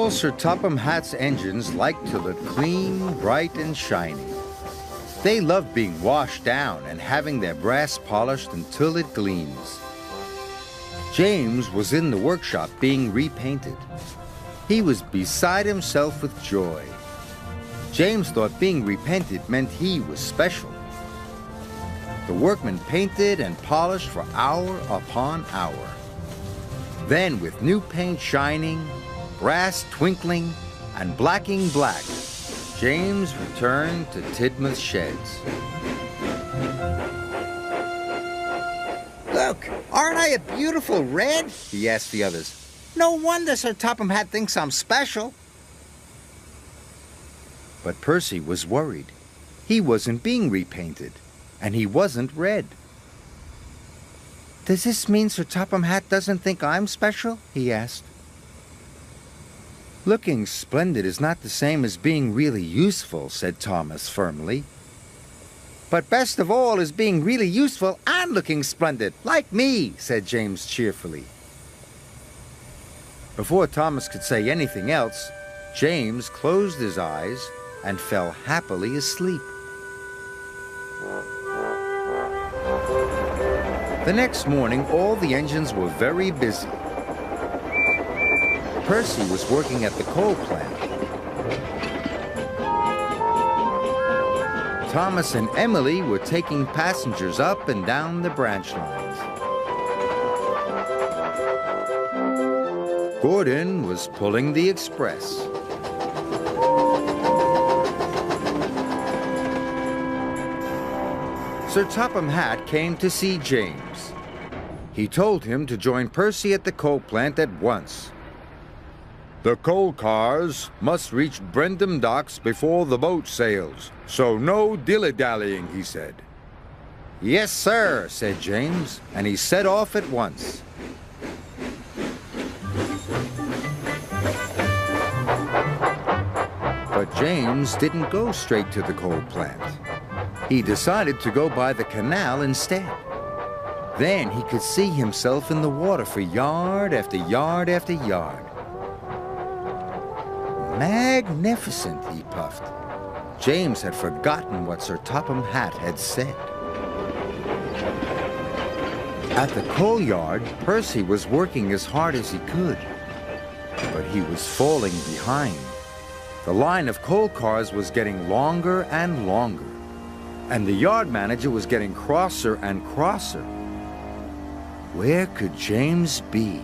All Sir Topham Hatt's engines liked to look clean, bright, and shiny. They loved being washed down and having their brass polished until it gleams. James was in the workshop being repainted. He was beside himself with joy. James thought being repainted meant he was special. The workmen painted and polished for hour upon hour. Then, with new paint shining, brass twinkling, and blacking black, James returned to Tidmouth Sheds. Look, aren't I a beautiful red? He asked the others. No wonder Sir Topham Hatt thinks I'm special. But Percy was worried. He wasn't being repainted, and he wasn't red. Does this mean Sir Topham Hatt doesn't think I'm special? He asked. Looking splendid is not the same as being really useful, said Thomas firmly. But best of all is being really useful and looking splendid, like me, said James cheerfully. Before Thomas could say anything else, James closed his eyes and fell happily asleep. The next morning, all the engines were very busy. Percy was working at the coal plant. Thomas and Emily were taking passengers up and down the branch lines. Gordon was pulling the express. Sir Topham Hatt came to see James. He told him to join Percy at the coal plant at once. The coal cars must reach Brendam docks before the boat sails, so no dilly-dallying, he said. Yes, sir, said James, and he set off at once. But James didn't go straight to the coal plant. He decided to go by the canal instead. Then he could see himself in the water for yard after yard after yard. Magnificent, he puffed. James had forgotten what Sir Topham Hatt had said. At the coal yard, Percy was working as hard as he could, but he was falling behind. The line of coal cars was getting longer and longer, and the yard manager was getting crosser and crosser. Where could James be?